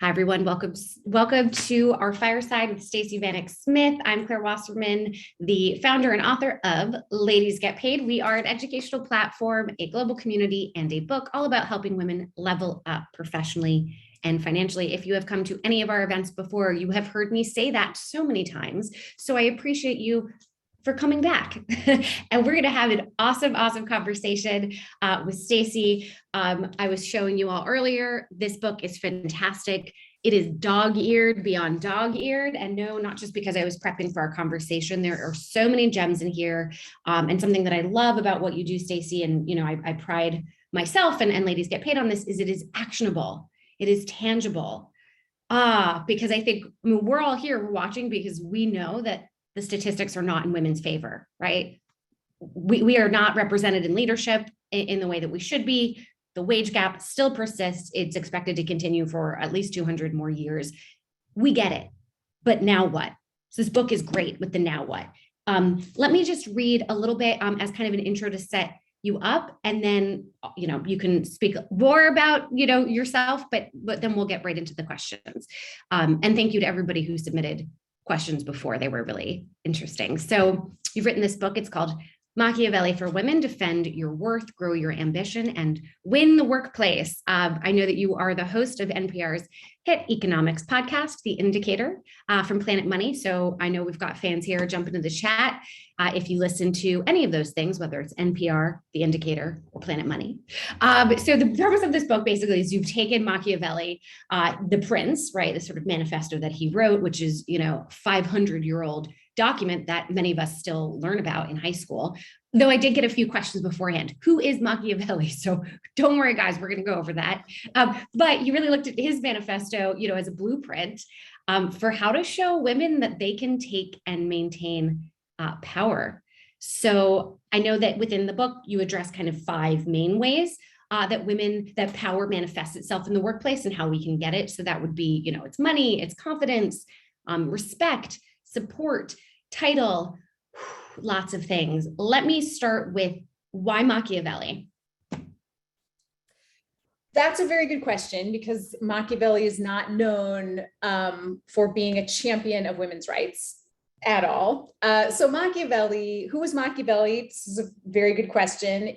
Hi, everyone. Welcome to our fireside with Stacey Vanek Smith. I'm Claire Wasserman, the founder and author of Ladies Get Paid. We are an educational platform, a global community, and a book all about helping women level up professionally and financially. If you have come to any of our events before, you have heard me say that so many times. So I appreciate you for coming back. And we're going to have an awesome conversation with Stacey. I was showing you all earlier, this book is fantastic. It is dog-eared beyond dog-eared. And no, not just because I was prepping for our conversation. There are so many gems in here. And something that I love about what you do, Stacey, and I pride myself and Ladies Get Paid on this, is it is actionable. It is tangible. Because I think we're all here, we're watching because we know that the statistics are not in women's favor, right? We are not represented in leadership in the way that we should be. The wage gap still persists. It's expected to continue for at least 200 more years. We get it, but now what? So this book is great with the now what. Let me just read a little bit as kind of an intro to set you up, and then you can speak more about yourself, but then we'll get right into the questions. And thank you to everybody who submitted questions before. They were really interesting. So you've written this book. It's called Machiavelli for Women: Defend Your Worth, Grow Your Ambition, and Win the Workplace. I know that you are the host of NPR's hit economics podcast, The Indicator, from Planet Money. So I know we've got fans here. Jump into the chat if you listen to any of those things, whether it's NPR, The Indicator, or Planet Money. So the purpose of this book basically is you've taken Machiavelli, the prince, right, the sort of manifesto that he wrote, which is 500-year-old document that many of us still learn about in high school. Though I did get a few questions beforehand. Who is Machiavelli? So don't worry, guys, we're going to go over that. But you really looked at his manifesto, as a blueprint for how to show women that they can take and maintain power. So I know that within the book, you address kind of 5 main ways that power manifests itself in the workplace and how we can get it. So that would be, it's money, it's confidence, respect, support, title, lots of things. Let me start with why Machiavelli? That's a very good question, because Machiavelli is not known for being a champion of women's rights at all. So Machiavelli, who was Machiavelli? This is a very good question.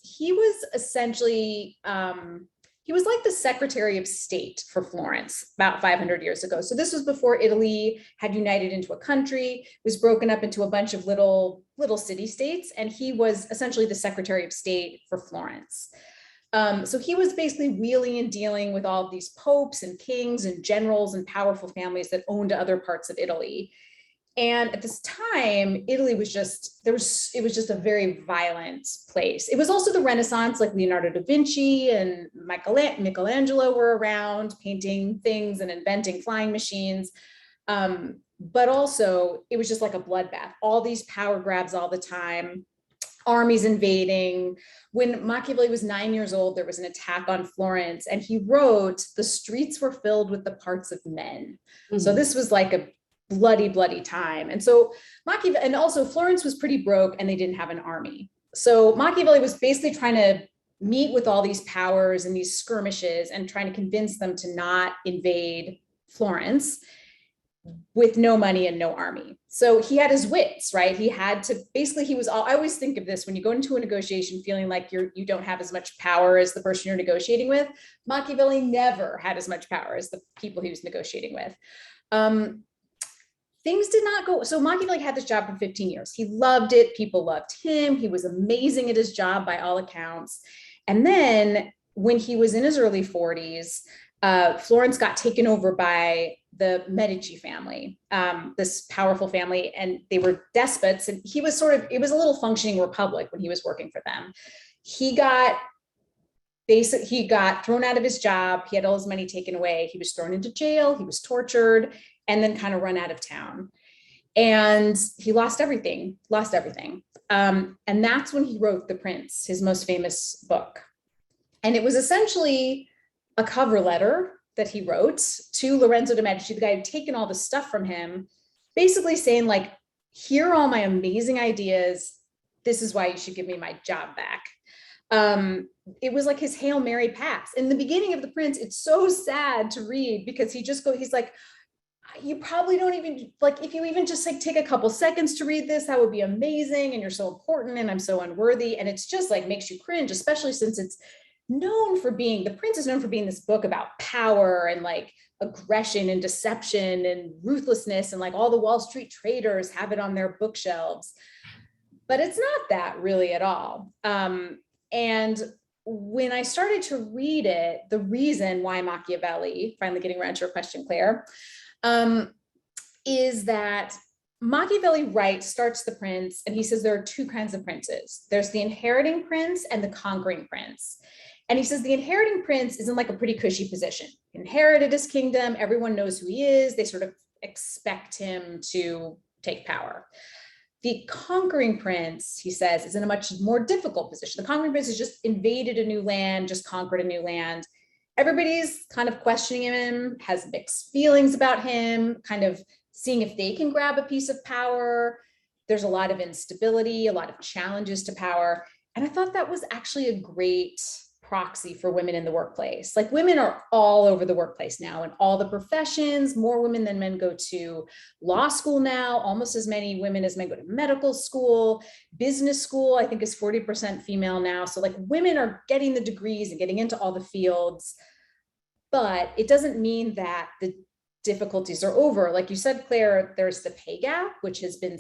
He was essentially, he was like the Secretary of State for Florence about 500 years ago. So this was before Italy had united into a country, was broken up into a bunch of little city-states, and he was essentially the Secretary of State for Florence. So he was basically wheeling and dealing with all of these popes and kings and generals and powerful families that owned other parts of Italy. And at this time, Italy was it was just a very violent place. It was also the Renaissance, like Leonardo da Vinci and Michelangelo were around painting things and inventing flying machines. But also it was just like a bloodbath, all these power grabs all the time, armies invading. When Machiavelli was 9 years old, there was an attack on Florence, and he wrote, "The streets were filled with the parts of men." Mm-hmm. So this was like a bloody time. And so Machiavelli, and also Florence was pretty broke and they didn't have an army. So Machiavelli was basically trying to meet with all these powers and these skirmishes and trying to convince them to not invade Florence with no money and no army. So he had his wits, right? He had to, basically I always think of this when you go into a negotiation feeling like you don't have as much power as the person you're negotiating with. Machiavelli never had as much power as the people he was negotiating with. Things did not go. So Machiavelli had this job for 15 years. He loved it. People loved him. He was amazing at his job by all accounts. And then when he was in his early 40s, Florence got taken over by the Medici family, this powerful family, and they were despots. And he was it was a little functioning republic when he was working for them. He got thrown out of his job. He had all his money taken away. He was thrown into jail. He was tortured, and then kind of run out of town. And he lost everything. And that's when he wrote The Prince, his most famous book. And it was essentially a cover letter that he wrote to Lorenzo de' Medici, the guy who'd taken all the stuff from him, basically saying, like, here are all my amazing ideas. This is why you should give me my job back. It was like his Hail Mary pass. In the beginning of The Prince, it's so sad to read because he's like, you probably don't even, like, if you even just like take a couple seconds to read this, that would be amazing. And you're so important and I'm so unworthy. And it's just like makes you cringe, especially since it's known for being, The Prince is known for being this book about power and like aggression and deception and ruthlessness. And like all the Wall Street traders have it on their bookshelves, but it's not that really at all. And when I started to read it, the reason why Machiavelli, finally getting around to your question, Claire, is that Machiavelli starts The Prince, and he says there are two kinds of princes. There's the inheriting prince and the conquering prince. And he says the inheriting prince is in like a pretty cushy position. He inherited his kingdom, everyone knows who he is, they sort of expect him to take power. The conquering prince, he says, is in a much more difficult position. The conquering prince has just invaded a new land, just conquered a new land. Everybody's kind of questioning him, has mixed feelings about him, kind of seeing if they can grab a piece of power. There's a lot of instability, a lot of challenges to power. And I thought that was actually a great proxy for women in the workplace. Like, women are all over the workplace now in all the professions. More women than men go to law school now. Almost as many women as men go to medical school. Business school, I think, is 40% female now. So like, women are getting the degrees and getting into all the fields, but it doesn't mean that the difficulties are over. Like you said, Claire, there's the pay gap, which has been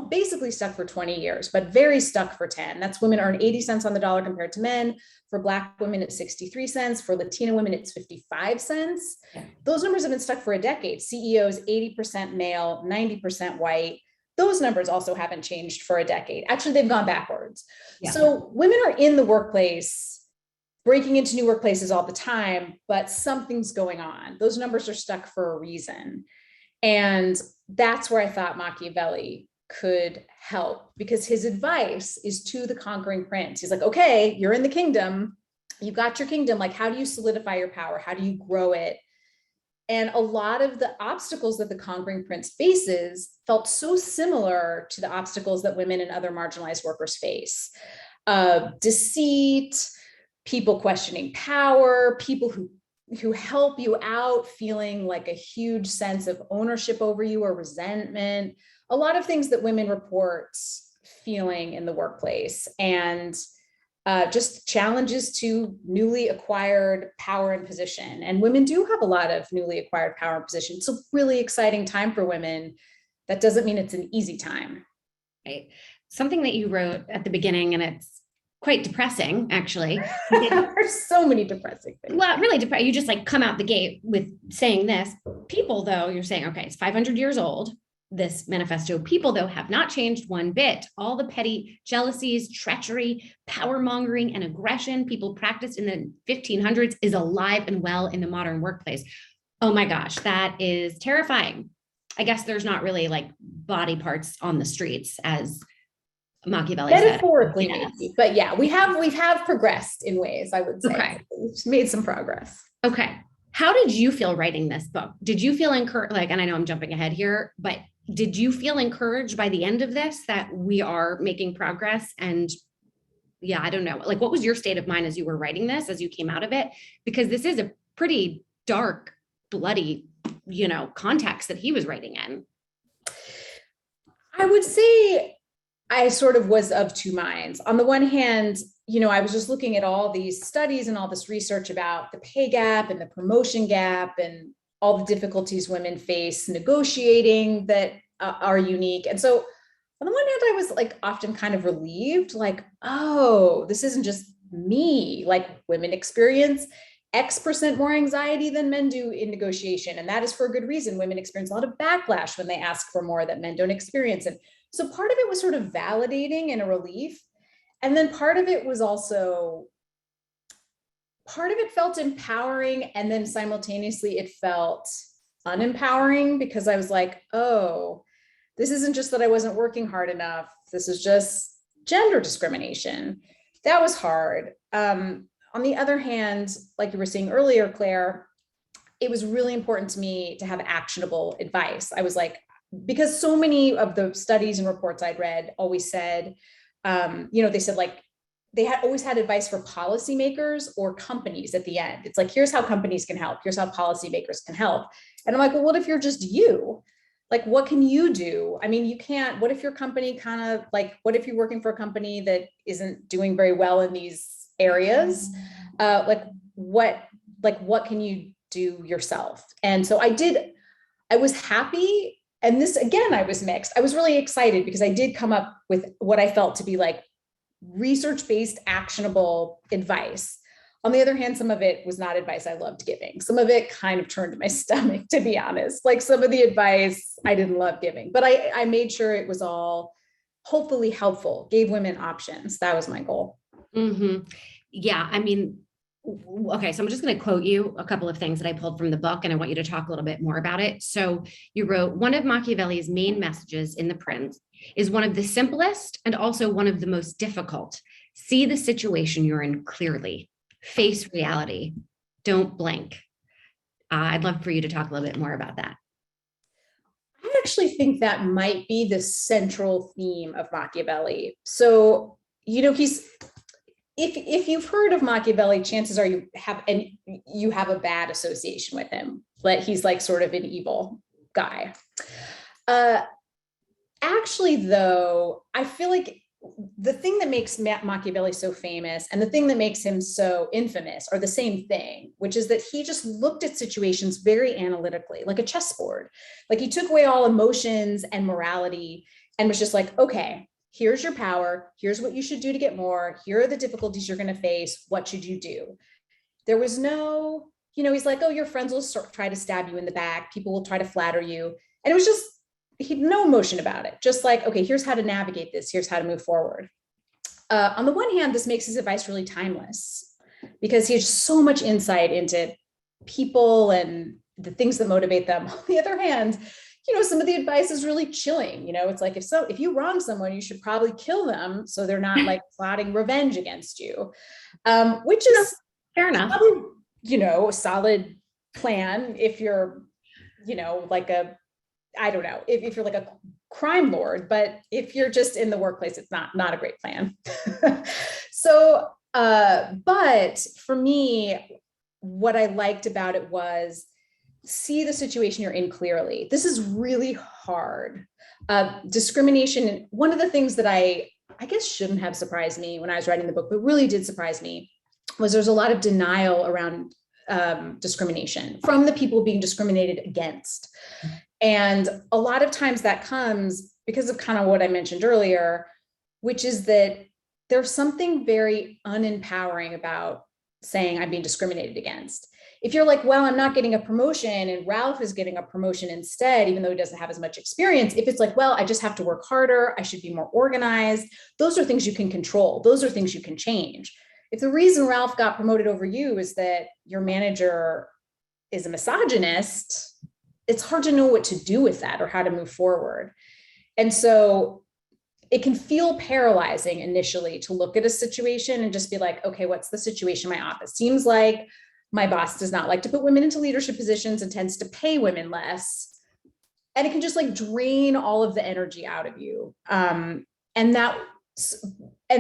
basically stuck for 20 years, but very stuck for 10. That's women earn 80 cents on the dollar compared to men. For Black women, it's 63 cents. For Latina women, it's 55 cents. Yeah. Those numbers have been stuck for a decade. CEOs, 80% male, 90% white. Those numbers also haven't changed for a decade. Actually, they've gone backwards. Yeah. So women are in the workplace, breaking into new workplaces all the time, but something's going on. Those numbers are stuck for a reason. And that's where I thought Machiavelli could help, because his advice is to the conquering prince. He's like, okay, you're in the kingdom, you got your kingdom. Like, how do you solidify your power? How do you grow it? And a lot of the obstacles that the conquering prince faces felt so similar to the obstacles that women and other marginalized workers face. Deceit, people questioning power, people who help you out feeling like a huge sense of ownership over you or resentment. A lot of things that women report feeling in the workplace, and just challenges to newly acquired power and position. And women do have a lot of newly acquired power and position. It's a really exciting time for women. That doesn't mean it's an easy time. Right. Something that you wrote at the beginning, and it's quite depressing, actually. There's so many depressing things. Well, really depressing. You just like come out the gate with saying this. People, though, you're saying, okay, it's 500 years old, this manifesto. People, though, have not changed one bit. All the petty jealousies, treachery, power mongering, and aggression people practiced in the 1500s is alive and well in the modern workplace. Oh my gosh, that is terrifying. I guess there's not really like body parts on the streets, as Machiavelli metaphorically, said. Maybe. But yeah, we have progressed in ways, I would say. Okay. We've made some progress. Okay. How did you feel writing this book? Did you feel encouraged? Like, and I know I'm jumping ahead here, but did you feel encouraged by the end of this that we are making progress? And yeah, I don't know. Like, what was your state of mind as you were writing this, as you came out of it? Because this is a pretty dark, bloody, context that he was writing in. I would say I sort of was of two minds. On the one hand, I was just looking at all these studies and all this research about the pay gap and the promotion gap and all the difficulties women face negotiating that are unique. And so on the one hand, I was like often kind of relieved, like, oh, this isn't just me. Like, women experience X% more anxiety than men do in negotiation. And that is for a good reason. Women experience a lot of backlash when they ask for more that men don't experience. And so part of it was sort of validating and a relief. And then part of it felt empowering. And then simultaneously it felt unempowering, because I was like, oh, this isn't just that I wasn't working hard enough. This is just gender discrimination. That was hard. On the other hand, like you were saying earlier, Claire, it was really important to me to have actionable advice. I was like, because so many of the studies and reports I'd read always said, they said like, they had always had advice for policymakers or companies at the end. It's like, here's how companies can help. Here's how policymakers can help. And I'm like, well, what if you're just you? Like, what can you do? I mean, you can't, what if your company kind of like, what if you're working for a company that isn't doing very well in these areas? What can you do yourself? And so I was happy. And this, again, I was mixed. I was really excited because I did come up with what I felt to be like research-based, actionable advice. On the other hand, some of it was not advice I loved giving. Some of it kind of turned my stomach, to be honest. Like some of the advice I didn't love giving, but I made sure it was all hopefully helpful, gave women options. That was my goal. Mm-hmm. Yeah. I mean, okay, so I'm just going to quote you a couple of things that I pulled from the book, and I want you to talk a little bit more about it. So you wrote, one of Machiavelli's main messages in The Prince is one of the simplest and also one of the most difficult. See the situation you're in clearly. Face reality. Don't blink. I'd love for you to talk a little bit more about that. I actually think that might be the central theme of Machiavelli. So, if you've heard of Machiavelli, chances are you have a bad association with him. But he's like sort of an evil guy. Actually, though, I feel like the thing that makes Machiavelli so famous and the thing that makes him so infamous are the same thing, which is that he just looked at situations very analytically, like a chessboard. Like he took away all emotions and morality and was just like, okay, here's your power. Here's what you should do to get more. Here are the difficulties you're going to face. What should you do? There was no, he's like, oh, your friends will try to stab you in the back. People will try to flatter you. And it was just, he had no emotion about it. Just like, okay, here's how to navigate this. Here's how to move forward. On the one hand, this makes his advice really timeless because he has so much insight into people and the things that motivate them. On the other hand, some of the advice is really chilling. It's like, if you wrong someone, you should probably kill them so they're not like plotting revenge against you, which is fair enough. Probably, a solid plan if you're, like I don't know, if you're like a crime lord, but if you're just in the workplace, it's not a great plan. So, but for me, what I liked about it was see the situation you're in clearly. This is really hard. Discrimination. One of the things that I guess shouldn't have surprised me when I was writing the book, but really did surprise me, was there's a lot of denial around discrimination from the people being discriminated against. And a lot of times that comes because of kind of what I mentioned earlier, which is that there's something very unempowering about saying I'm being discriminated against. If you're like, well, I'm not getting a promotion and Ralph is getting a promotion instead, even though he doesn't have as much experience, if it's like, well, I just have to work harder, I should be more organized, those are things you can control. Those are things you can change. If the reason Ralph got promoted over you is that your manager is a misogynist, it's hard to know what to do with that or how to move forward. And so it can feel paralyzing initially to look at a situation and just be like, okay, what's the situation in my office? Seems like my boss does not like to put women into leadership positions and tends to pay women less. And it can just like drain all of the energy out of you. And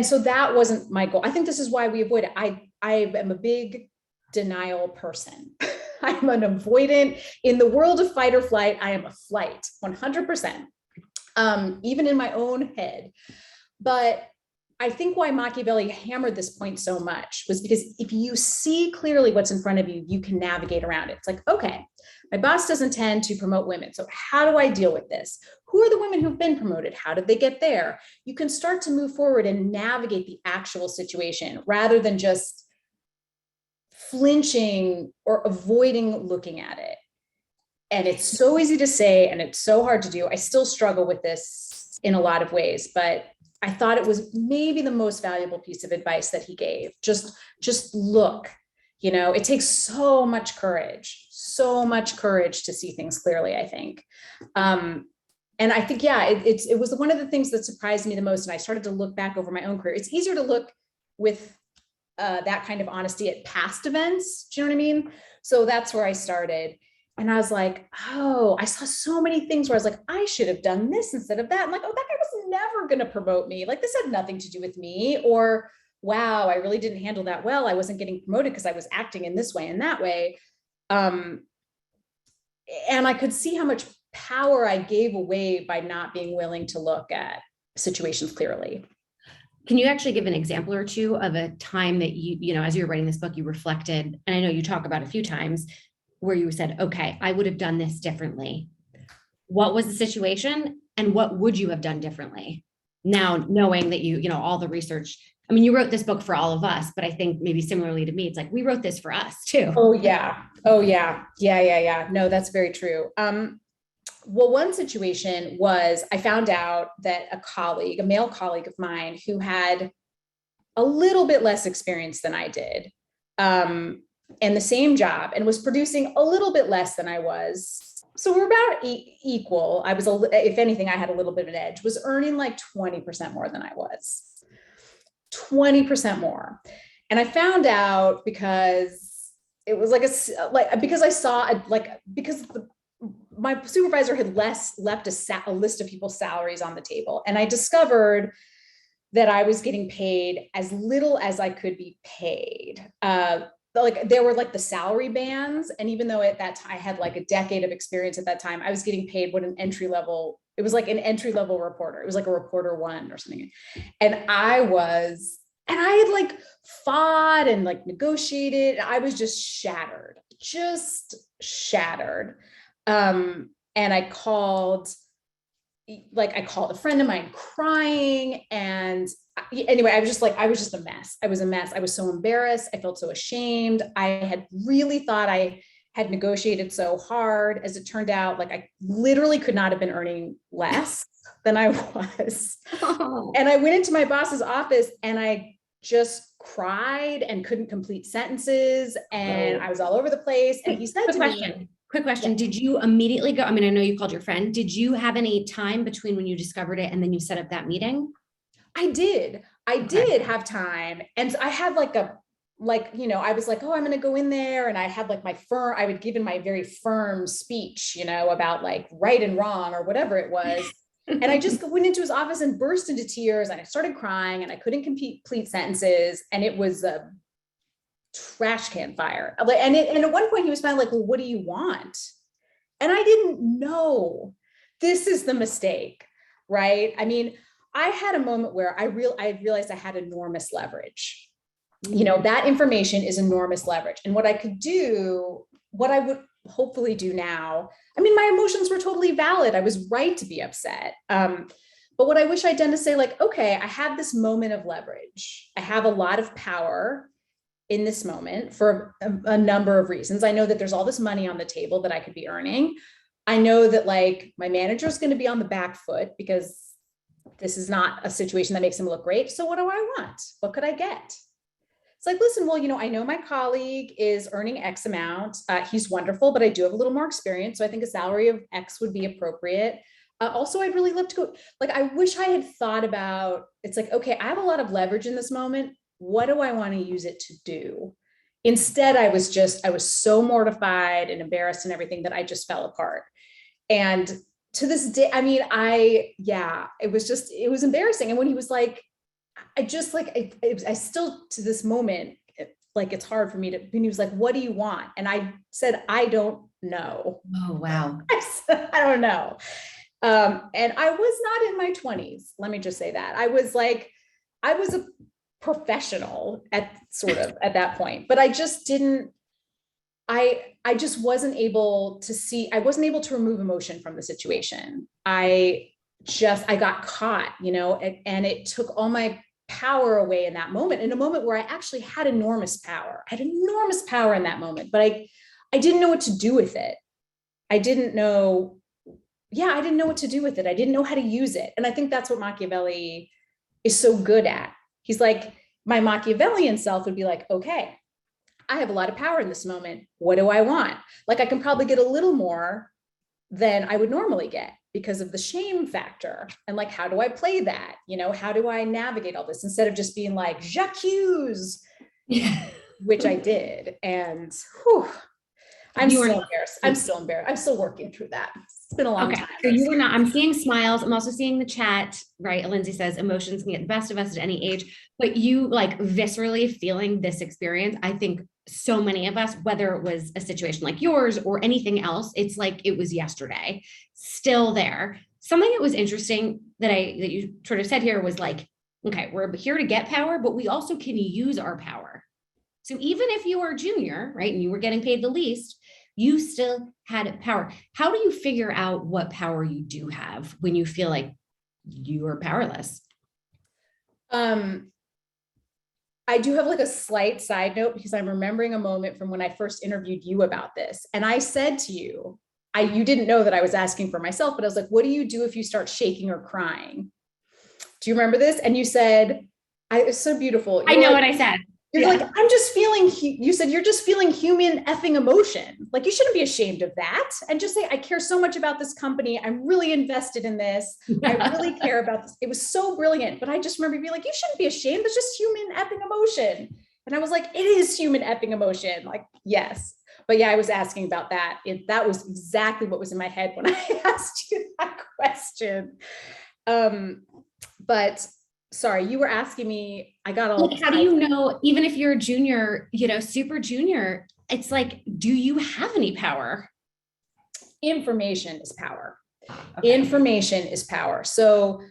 so that wasn't my goal. I think this is why we avoid it. I am a big denial person. I'm an avoidant. In the world of fight or flight, I am a flight, 100%, even in my own head. But I think why Machiavelli hammered this point so much was because if you see clearly what's in front of you, you can navigate around it. It's like, okay, my boss doesn't tend to promote women. So how do I deal with this? Who are the women who've been promoted? How did they get there? You can start to move forward and navigate the actual situation rather than just flinching or avoiding looking at it. And it's so easy to say, and it's so hard to do. I still struggle with this in a lot of ways, but I thought it was maybe the most valuable piece of advice that he gave. Just look, it takes so much courage to see things clearly, I think. And I think, yeah, it was one of the things that surprised me the most. And I started to look back over my own career. It's easier to look with that kind of honesty at past events. Do you know what I mean? So that's where I started. And I was like, oh, I saw so many things where I was like, I should have done this instead of that. I'm like, oh, that guy was never going to promote me. Like, this had nothing to do with me. Or, wow, I really didn't handle that well. I wasn't getting promoted because I was acting in this way and that way. And I could see how much power I gave away by not being willing to look at situations clearly. Can you actually give an example or two of a time that as you were writing this book, you reflected, and I know you talk about a few times, where you said, okay, I would have done this differently. What was the situation and what would you have done differently? Now, knowing that all the research, I mean, you wrote this book for all of us, but I think maybe similarly to me, it's like, we wrote this for us too. Oh yeah. Oh yeah. Yeah. No, that's very true. Well, one situation was I found out that a male colleague of mine who had a little bit less experience than I did, and the same job, and was producing a little bit less than I was. So we're about equal. I was, if anything, I had a little bit of an edge, was earning like 20% more than I was. 20% more. And I found out because it was because I saw my supervisor had left a list of people's salaries on the table. And I discovered that I was getting paid as little as I could be paid. There were like the salary bands. And even though at that time I had like a decade of experience at that time, I was getting paid what it was like an entry-level reporter. It was like a reporter one or something. And I had like fought and like negotiated. I was just shattered. And I called a friend of mine crying. And anyway, I was just a mess. I was a mess. I was so embarrassed. I felt so ashamed. I had really thought I had negotiated so hard. As it turned out, like I literally could not have been earning less than I was. Oh. And I went into my boss's office and I just cried and couldn't complete sentences. And I was all over the place. And he said to me, Quick question. Yeah. Did you immediately go? I mean, I know you called your friend. Did you have any time between when you discovered it and then you set up that meeting? I did have time. And I had I was like, oh, I'm going to go in there. And I had like I would give in my very firm speech, about like right and wrong or whatever it was. And I just went into his office and burst into tears and I started crying and I couldn't complete sentences. And it was a trash can fire. And at one point he was finally like, well, what do you want? And I didn't know. This is the mistake, right? I mean, I had a moment where I realized I had enormous leverage. That information is enormous leverage. And what I would hopefully do now, I mean, my emotions were totally valid. I was right to be upset. But what I wish I'd done is say like, okay, I have this moment of leverage. I have a lot of power in this moment for a number of reasons. I know that there's all this money on the table that I could be earning. I know that like my manager is going to be on the back foot because this is not a situation that makes him look great. So what do I want? What could I get? It's like, listen, well, I know my colleague is earning X amount. He's wonderful, but I do have a little more experience. So I think a salary of X would be appropriate. Also, I'd really love to go, like, I wish I had thought about, it's like, okay, I have a lot of leverage in this moment. What do I want to use it to do? Instead, I was so mortified and embarrassed and everything that I just fell apart. And to this day, I mean, it was embarrassing. And when he was like, I still, to this moment, it's hard for me to, when he was like, what do you want? And I said, I don't know. Oh, wow. I said, I don't know. And I was not in my 20s. Let me just say that. I was a professional at that point, but I just didn't, I just wasn't able to remove emotion from the situation. I got caught, and it took all my power away in that moment, in a moment where I actually had enormous power. I had enormous power in that moment, but I didn't know what to do with it. I didn't know what to do with it. I didn't know how to use it. And I think that's what Machiavelli is so good at. He's like, my Machiavellian self would be like, okay, I have a lot of power in this moment. What do I want? Like, I can probably get a little more than I would normally get because of the shame factor. And like, how do I play that? How do I navigate all this instead of just being like, j'accuse, which I did. And I'm You were still not. embarrassed. I'm still embarrassed. I'm still working through that. It's been a long Okay, time. so you were not. I'm seeing smiles. I'm also seeing the chat, right? Lindsay says emotions can get the best of us at any age, but you like viscerally feeling this experience. I think so many of us, whether it was a situation like yours or anything else, it's like it was yesterday, still there. Something that was interesting that you sort of said here was like, okay, we're here to get power, but we also can use our power. So even if you are junior, right, and you were getting paid the least, you still had power. How do you figure out what power you do have when you feel like you are powerless? I do have like a slight side note because I'm remembering a moment from when I first interviewed you about this. And I said to you, you didn't know that I was asking for myself, but I was like, what do you do if you start shaking or crying? Do you remember this? And you said, it's so beautiful. I know what I said. You're like, I'm just feeling, you said, you're just feeling human effing emotion. Like, you shouldn't be ashamed of that. And just say, I care so much about this company. I'm really invested in this. I really care about this. It was so brilliant. But I just remember being like, you shouldn't be ashamed. It's just human effing emotion. And I was like, it is human effing emotion. Like, yes. But yeah, I was asking about that. That was exactly what was in my head when I asked you that question. But sorry, you were asking me, I got all. Like, how do you know, even if you're a junior, super junior, it's like, do you have any power? Information is power. Okay. Information is power. So,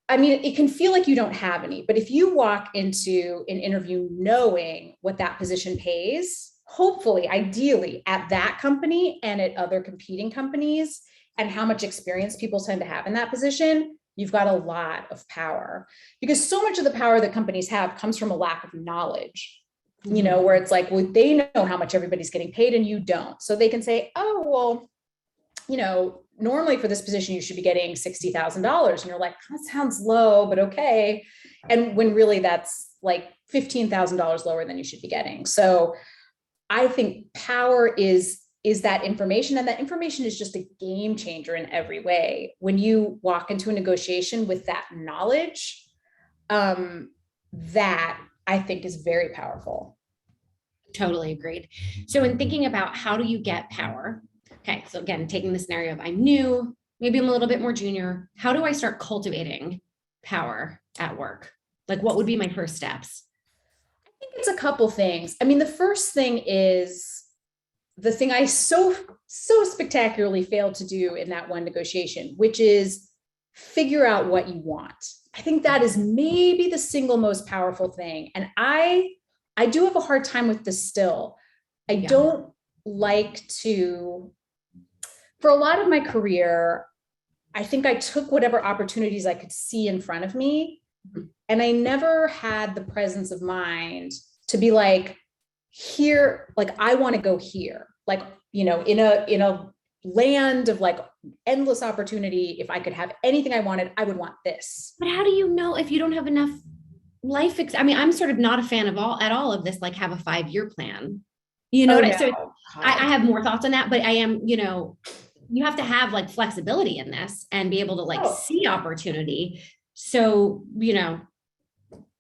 I mean, it can feel like you don't have any, but if you walk into an interview knowing what that position pays, hopefully, ideally at that company and at other competing companies, and how much experience people tend to have in that position, you've got a lot of power, because so much of the power that companies have comes from a lack of knowledge, where it's like, well, they know how much everybody's getting paid and you don't. So they can say, oh, well, normally for this position, you should be getting $60,000. And you're like, that sounds low, but okay. And when really that's like $15,000 lower than you should be getting. So I think power is that information, and that information is just a game changer in every way. When you walk into a negotiation with that knowledge, that I think is very powerful. Totally agreed. So in thinking about how do you get power? Okay, so again, taking the scenario of I'm new, maybe I'm a little bit more junior. How do I start cultivating power at work? Like, what would be my first steps? I think it's a couple things. I mean, the first thing is the thing I so spectacularly failed to do in that one negotiation, which is figure out what you want. I think that is maybe the single most powerful thing. And I do have a hard time with this still. I don't like to, for a lot of my career, I think I took whatever opportunities I could see in front of me. And I never had the presence of mind to be like, here, like, I want to go here, like, in a land of like endless opportunity. If I could have anything I wanted, I would want this. But how do you know if you don't have enough life? I mean, I'm sort of not a fan of all of this, like have a 5-year plan, so I have more thoughts on that, but I am, you have to have like flexibility in this and be able to like see opportunity. So,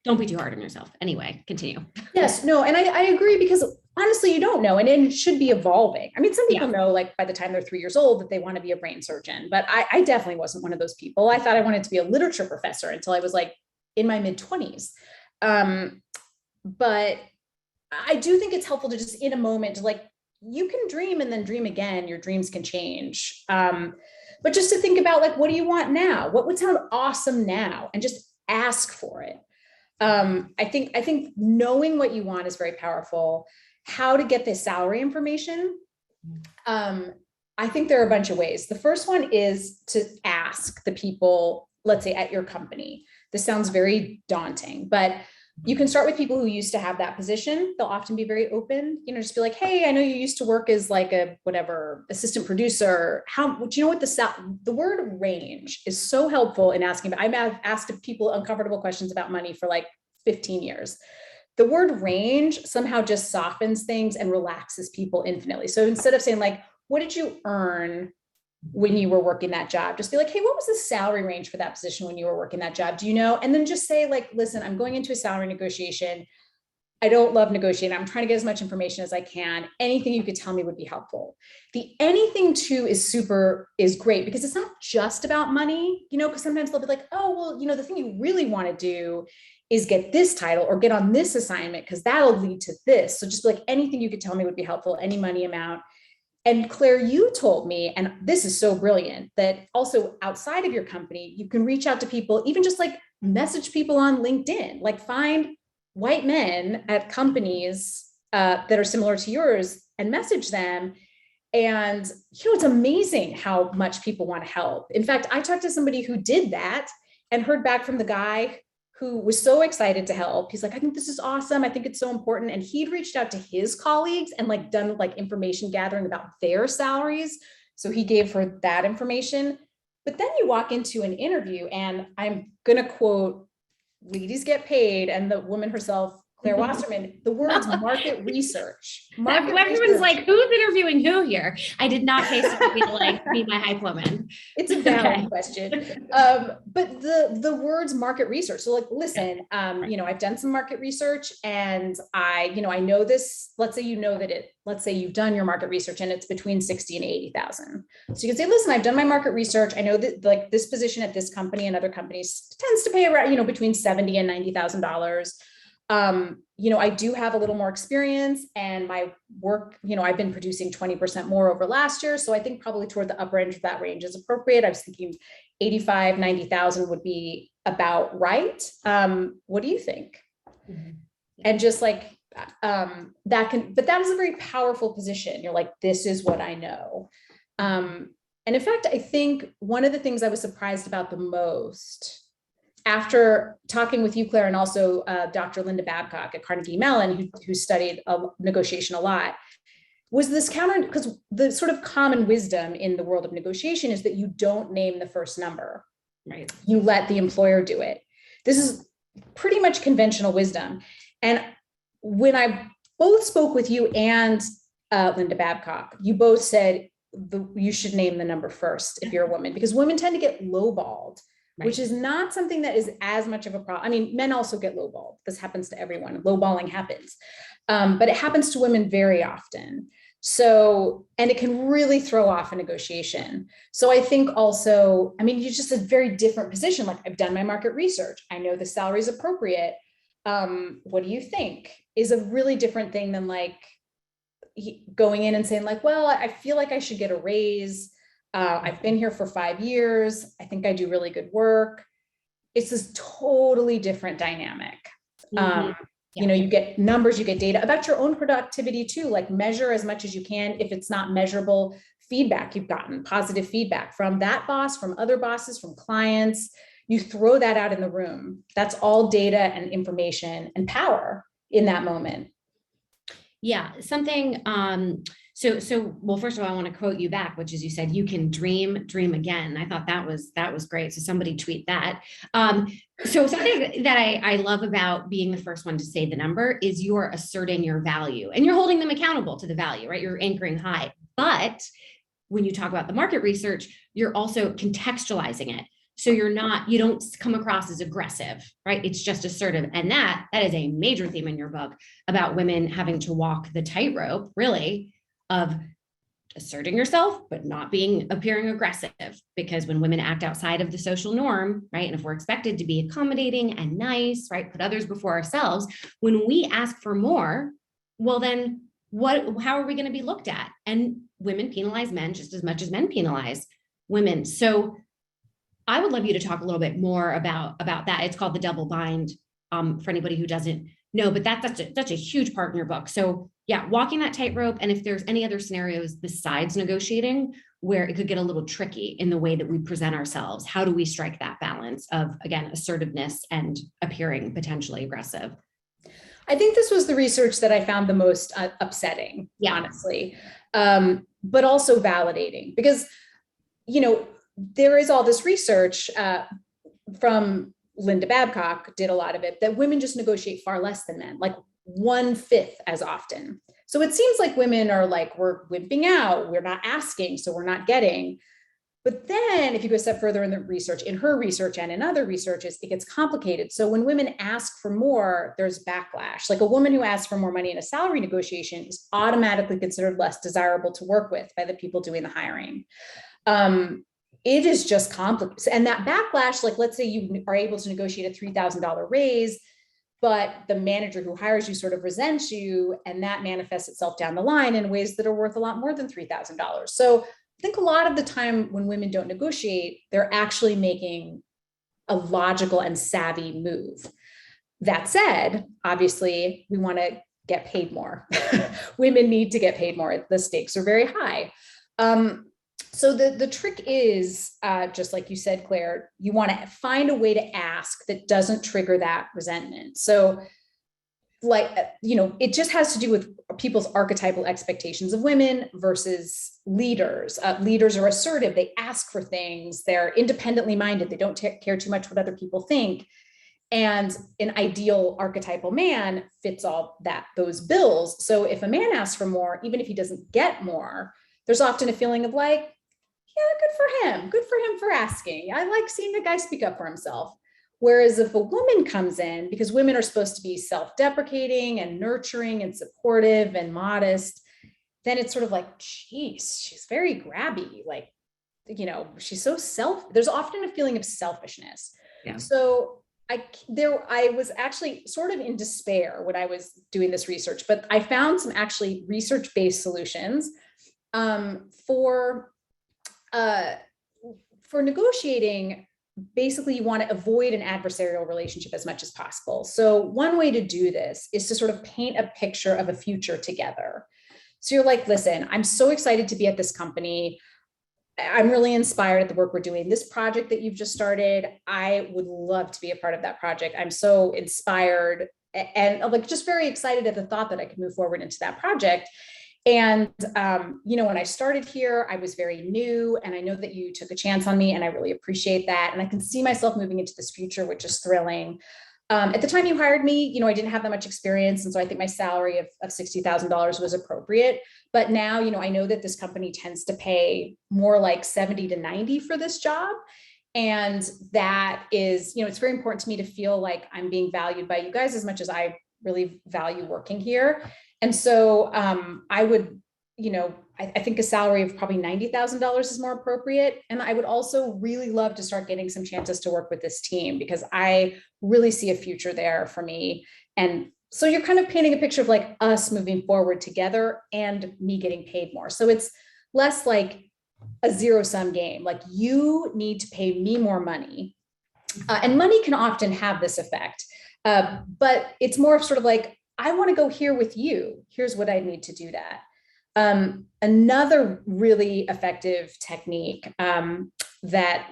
don't be too hard on yourself. Anyway, continue. Yes, no, and I agree, because honestly, you don't know, and it should be evolving. I mean, some people know, like by the time they're 3 years old, that they want to be a brain surgeon, but I definitely wasn't one of those people. I thought I wanted to be a literature professor until I was like in my mid-20s. But I do think it's helpful to just in a moment, like, you can dream and then dream again. Your dreams can change. But just to think about, like, what do you want now? What would sound awesome now? And just ask for it. I think knowing what you want is very powerful. How to get this salary information. I think there are a bunch of ways. The first one is to ask the people, let's say at your company. This sounds very daunting, but you can start with people who used to have that position. They'll often be very open, just be like, hey, I know you used to work as like a whatever assistant producer. Do you know what the word range is so helpful in asking about? I've asked people uncomfortable questions about money for like 15 years. The word range somehow just softens things and relaxes people infinitely. So instead of saying like, what did you earn when you were working that job? Just be like, hey, what was the salary range for that position when you were working that job? Do you know? And then just say like, listen, I'm going into a salary negotiation. I don't love negotiating. I'm trying to get as much information as I can. Anything you could tell me would be helpful. The anything too is great because it's not just about money, because sometimes they'll be like, oh, well, the thing you really want to do is get this title or get on this assignment because that'll lead to this. So just be like, anything you could tell me would be helpful, any money amount. And Claire, you told me, and this is so brilliant, that also outside of your company, you can reach out to people, even just like message people on LinkedIn, like find white men at companies that are similar to yours and message them. And, it's amazing how much people want to help. In fact, I talked to somebody who did that and heard back from the guy who was so excited to help. He's like, I think this is awesome. I think it's so important. And he'd reached out to his colleagues and like done like information gathering about their salaries. So he gave her that information. But then you walk into an interview, and I'm going to quote Ladies Get Paid and the woman herself, Claire Wasserman, the words market research. Everyone's like, who's interviewing who here? I did not pay somebody to like be my hype woman. It's a valid question. But the words market research. So like, listen, I've done some market research and I know this, let's say let's say you've done your market research and it's between 60 and 80,000. So you can say, listen, I've done my market research. I know that like this position at this company and other companies tends to pay around, between $70,000 and $90,000. I do have a little more experience and my work, I've been producing 20% more over last year. So I think probably toward the upper end of that range is appropriate. I was thinking 85, 90,000 would be about right. What do you think? Mm-hmm. Yeah. And just like, that is a very powerful position. You're like, this is what I know. And in fact, I think one of the things I was surprised about the most after talking with you, Claire, and also Dr. Linda Babcock at Carnegie Mellon, who studied negotiation a lot, was this because the sort of common wisdom in the world of negotiation is that you don't name the first number, right? You let the employer do it. This is pretty much conventional wisdom. And when I both spoke with you and Linda Babcock, you both said you should name the number first if you're a woman, because women tend to get lowballed. Right. Which is not something that is as much of a problem. I mean, men also get lowballed. This happens to everyone. Lowballing happens, but it happens to women very often. So, and it can really throw off a negotiation. So I think also, you're just a very different position. Like, I've done my market research. I know the salary is appropriate. What do you think? Is a really different thing than like going in and saying like, well, I feel like I should get a raise. I've been here for 5 years. I think I do really good work. It's this totally different dynamic. Mm-hmm. You get numbers, you get data about your own productivity too, like measure as much as you can. If it's not measurable, feedback you've gotten, positive feedback from that boss, from other bosses, from clients, you throw that out in the room. That's all data and information and power in that moment. Yeah, something, well, first of all, I want to quote you back, which is you said, you can dream again. I thought that was great. So somebody tweet that. So something that I love about being the first one to say the number is you're asserting your value and you're holding them accountable to the value, right? You're anchoring high. But when you talk about the market research, you're also contextualizing it. So you don't come across as aggressive, right? It's just assertive. And that is a major theme in your book about women having to walk the tightrope, really, of asserting yourself, but not appearing aggressive, because when women act outside of the social norm, right? And if we're expected to be accommodating and nice, right? Put others before ourselves, when we ask for more, well, then how are we going to be looked at? And women penalize men just as much as men penalize women. So I would love you to talk a little bit more about that. It's called The Double Bind, for anybody who doesn't know, but that's a huge part in your book. So yeah, walking that tightrope. And if there's any other scenarios besides negotiating where it could get a little tricky in the way that we present ourselves, how do we strike that balance of, again, assertiveness and appearing potentially aggressive? I think this was the research that I found the most upsetting, honestly, but also validating, because, there is all this research from Linda Babcock did a lot of it, that women just negotiate far less than men, like 1/5 as often. So it seems like women are like, we're wimping out, we're not asking, so we're not getting. But then if you go a step further in the research, in her research and in other researches, it gets complicated. So when women ask for more, there's backlash. Like a woman who asks for more money in a salary negotiation is automatically considered less desirable to work with by the people doing the hiring. It is just complicated. And that backlash, like let's say you are able to negotiate a $3,000 raise, but the manager who hires you sort of resents you, and that manifests itself down the line in ways that are worth a lot more than $3,000. So I think a lot of the time when women don't negotiate, they're actually making a logical and savvy move. That said, obviously, we want to get paid more. Women need to get paid more. The stakes are very high. So the trick is, just like you said, Claire, you want to find a way to ask that doesn't trigger that resentment. So it just has to do with people's archetypal expectations of women versus leaders. Leaders are assertive. They ask for things. They're independently minded. They don't care too much what other people think. And an ideal archetypal man fits all those bills. So if a man asks for more, even if he doesn't get more, there's often a feeling of like, yeah, good for him for asking. I like seeing a guy speak up for himself. Whereas if a woman comes in, because women are supposed to be self-deprecating and nurturing and supportive and modest, then it's sort of like, geez, she's very grabby. Like, she's so there's often a feeling of selfishness. Yeah. So I was actually sort of in despair when I was doing this research, but I found some actually research-based solutions for negotiating. Basically, you want to avoid an adversarial relationship as much as possible. So one way to do this is to sort of paint a picture of a future together. So you're like, listen, I'm so excited to be at this company. I'm really inspired at the work we're doing. This project that you've just started, I would love to be a part of that project. I'm so inspired and like just very excited at the thought that I could move forward into that project. And, when I started here, I was very new, and I know that you took a chance on me, and I really appreciate that. And I can see myself moving into this future, which is thrilling. At the time you hired me, I didn't have that much experience. And so I think my salary of $60,000 was appropriate. But now, I know that this company tends to pay more like 70 to 90 for this job. And that is, it's very important to me to feel like I'm being valued by you guys as much as I really value working here. And so I would, I think a salary of probably $90,000 is more appropriate. And I would also really love to start getting some chances to work with this team because I really see a future there for me. And so you're kind of painting a picture of like us moving forward together and me getting paid more. So it's less like a zero-sum game. Like you need to pay me more money. And money can often have this effect. But it's more sort of like, I want to go here with you. Here's what I need to do that. Another really effective technique that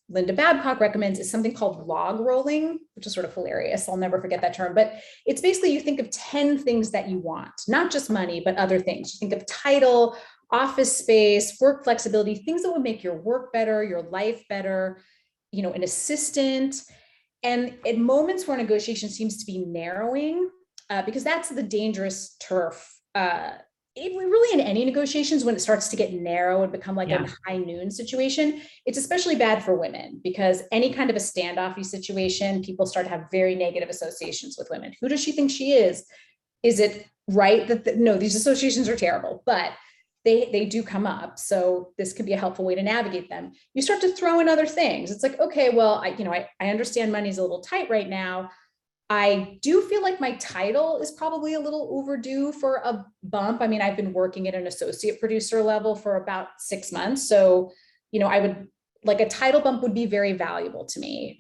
Linda Babcock recommends is something called log rolling, which is sort of hilarious. I'll never forget that term, but it's basically you think of 10 things that you want, not just money, but other things. You think of title, office space, work flexibility, things that would make your work better, your life better, an assistant. And at moments where negotiation seems to be narrowing, because that's the dangerous turf. Really in any negotiations, when it starts to get narrow and become like a high noon situation, it's especially bad for women because any kind of a standoffy situation, people start to have very negative associations with women. Who does she think she is? Is it right that no, these associations are terrible, but they do come up. So this could be a helpful way to navigate them. You start to throw in other things. It's like, okay, well, I understand money's a little tight right now. I do feel like my title is probably a little overdue for a bump. I mean, I've been working at an associate producer level for about 6 months. So, I would like a title bump would be very valuable to me.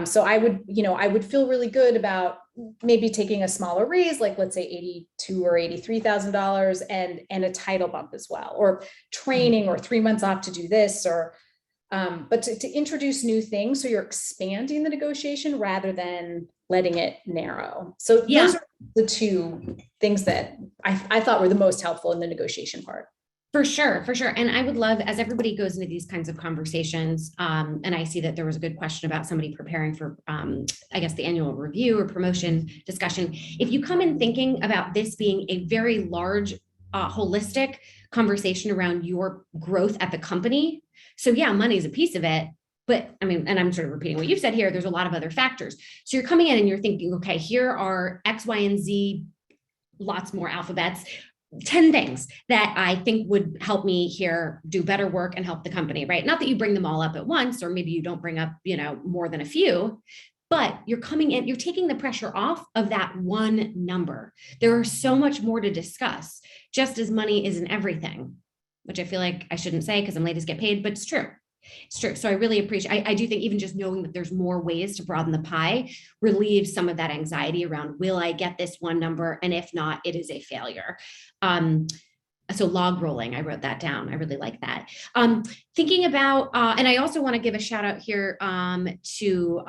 So I would feel really good about maybe taking a smaller raise, like let's say $82,000 or $83,000 and a title bump as well, or training or 3 months off to do this or but to introduce new things. So you're expanding the negotiation rather than letting it narrow. So those are the two things that I thought were the most helpful in the negotiation part. For sure, for sure. And I would love, as everybody goes into these kinds of conversations, and I see that there was a good question about somebody preparing for, I guess, the annual review or promotion discussion. If you come in thinking about this being a very large holistic conversation around your growth at the company. So yeah, money is a piece of it, but I mean, and I'm sort of repeating what you've said here, there's a lot of other factors. So you're coming in and you're thinking, okay, here are X, Y, and Z, lots more alphabets, 10 things that I think would help me here do better work and help the company, right? Not that you bring them all up at once, or maybe you don't bring up, more than a few, but you're coming in, you're taking the pressure off of that one number. There are so much more to discuss, just as money isn't everything, which I feel like I shouldn't say because ladies get paid, but it's true. It's true. So I really appreciate, I do think even just knowing that there's more ways to broaden the pie relieves some of that anxiety around, will I get this one number? And if not, it is a failure. So log rolling, I wrote that down. I really like that. Thinking about, and I also want to give a shout out here to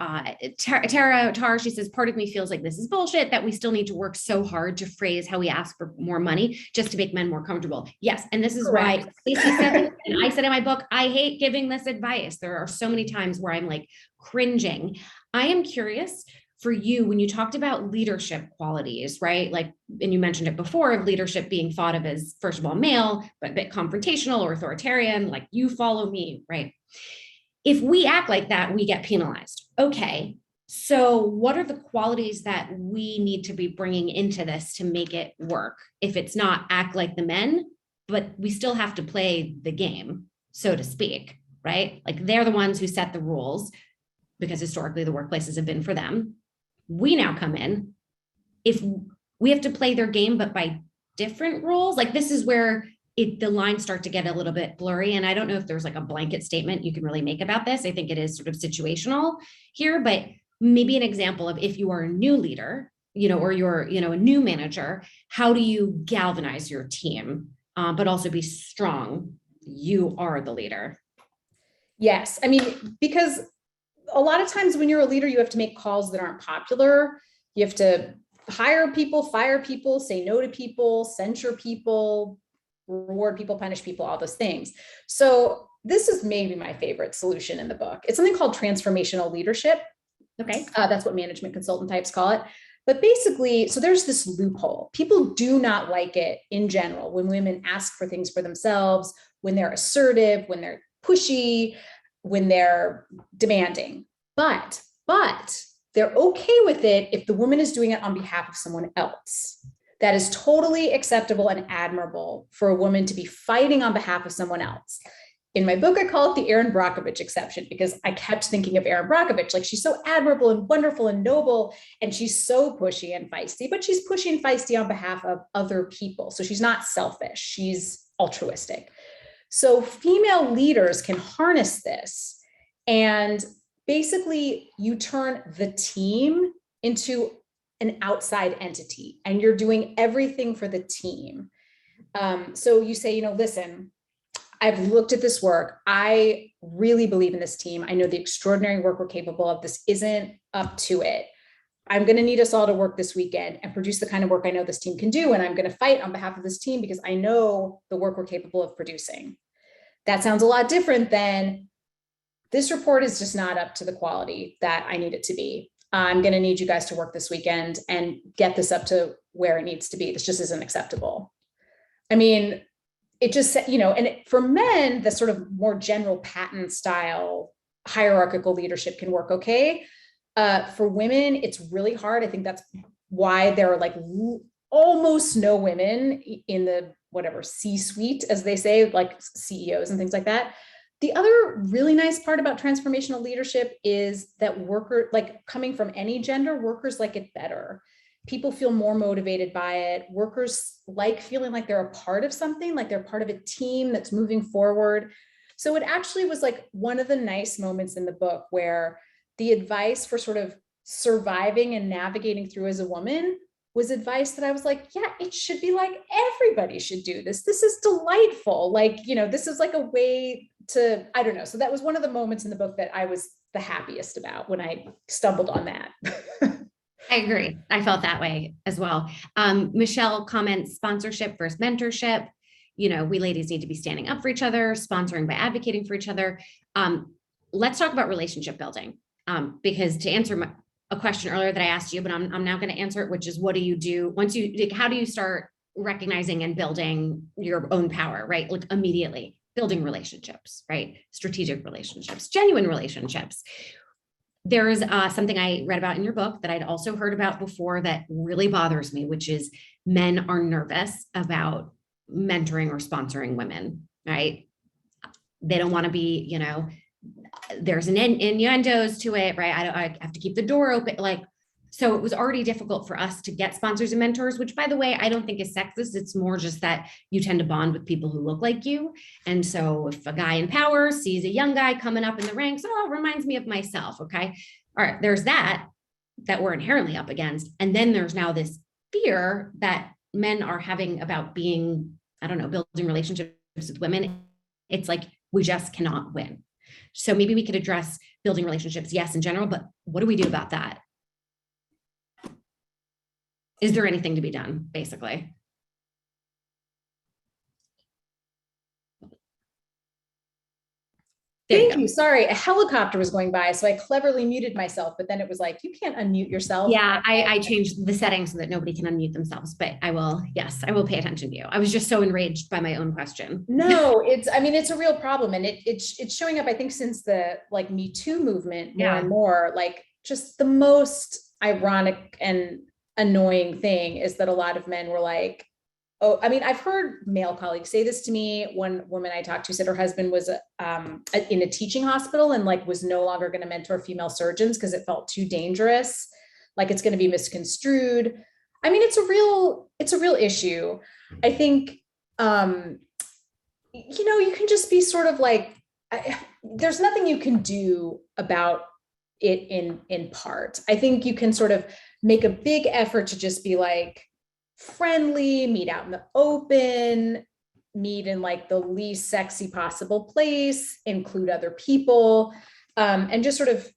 Tara Tar. She says, part of me feels like this is bullshit, that we still need to work so hard to phrase how we ask for more money just to make men more comfortable. Yes. And this is Correct. why Stacey said it, and I said in my book, I hate giving this advice. There are so many times where I'm like cringing. I am curious for you, when you talked about leadership qualities, right? Like, and you mentioned it before, of leadership being thought of as, first of all, male, but a bit confrontational or authoritarian, like you follow me, right? If we act like that, we get penalized. Okay, so what are the qualities that we need to be bringing into this to make it work? If it's not act like the men, but we still have to play the game, so to speak, right? Like they're the ones who set the rules because historically the workplaces have been for them. We now come in, if we have to play their game, but by different rules, like this is where the lines start to get a little bbit blurry. And I don't know if there's like a blanket statement you can really make about this. I think it is sort of situational here, but maybe an example of, if you are a new leader, or you're, a new manager, how do you galvanize your team, but also be strong? You are the leader. Yes. I mean, because a lot of times when you're a leader, you have to make calls that aren't popular. You have to hire people, fire people, say no to people, censure people, reward people, punish people, all those things. So this is maybe my favorite solution in the book. It's something called transformational leadership. Okay. That's what management consultant types call it. But basically, so there's this loophole. People do not like it in general when women ask for things for themselves, when they're assertive, when they're pushy, when they're demanding, but they're okay with it if the woman is doing it on behalf of someone else. That is totally acceptable and admirable for a woman to be fighting on behalf of someone else. In my book, I call it the Erin Brockovich exception, because I kept thinking of Erin Brockovich, like she's so admirable and wonderful and noble, and she's so pushy and feisty, but she's pushy and feisty on behalf of other people. So she's not selfish, she's altruistic. So female leaders can harness this, and basically you turn the team into an outside entity, and you're doing everything for the team. So you say, listen, I've looked at this work. I really believe in this team. I know the extraordinary work we're capable of. This isn't up to it. I'm going to need us all to work this weekend and produce the kind of work I know this team can do. And I'm going to fight on behalf of this team because I know the work we're capable of producing. That sounds a lot different than, this report is just not up to the quality that I need it to be. I'm going to need you guys to work this weekend and get this up to where it needs to be. This just isn't acceptable. I mean, it just, and for men, the sort of more general patent style hierarchical leadership can work okay. For women, it's really hard. I think that's why there are like almost no women in the C-suite, as they say, like CEOs and things like that. The other really nice part about transformational leadership is that coming from any gender, workers like it better. People feel more motivated by it. Workers like feeling like they're a part of something, like they're part of a team that's moving forward. So it actually was like one of the nice moments in the book where the advice for sort of surviving and navigating through as a woman was advice that I was like, yeah, it should be like, everybody should do this. This is delightful. This is like a way to, I don't know. So that was one of the moments in the book that I was the happiest about when I stumbled on that. I agree. I felt that way as well. Michelle comments, sponsorship versus mentorship. We ladies need to be standing up for each other, sponsoring by advocating for each other. Let's talk about relationship building. Because to answer a question earlier that I asked you, but I'm now going to answer it, which is, what do you do once how do you start recognizing and building your own power, right? Like immediately building relationships, right? Strategic relationships, genuine relationships. There is something I read about in your book that I'd also heard about before that really bothers me, which is men are nervous about mentoring or sponsoring women, right? They don't want to be, you know, there's an innuendos to it, right? I have to keep the door open. Like, so it was already difficult for us to get sponsors and mentors, which by the way, I don't think is sexist. It's more just that you tend to bond with people who look like you. And so if a guy in power sees a young guy coming up in the ranks, oh, it reminds me of myself. Okay. All right. There's that we're inherently up against. And then there's now this fear that men are having about being, I don't know, building relationships with women. It's like, we just cannot win. So maybe we could address building relationships, yes, in general, but what do we do about that? Is there anything to be done, basically? Thank you. Sorry, a helicopter was going by, so I cleverly muted myself, but then it was like, you can't unmute yourself. Yeah, I changed the settings so that nobody can unmute themselves, but I will pay attention to you. I was just so enraged by my own question. No, it's a real problem. And it's showing up, I think, since the like Me Too movement more and more. Like, just the most ironic and annoying thing is that a lot of men were like, oh, I mean, I've heard male colleagues say this to me. One woman I talked to said her husband was in a teaching hospital and like was no longer going to mentor female surgeons because it felt too dangerous. Like it's going to be misconstrued. I mean, it's a real issue. I think, you know, you can just be sort of like, there's nothing you can do about it in part. I think you can sort of make a big effort to just be like, friendly, meet out in the open, meet in like the least sexy possible place, include other people, and just sort of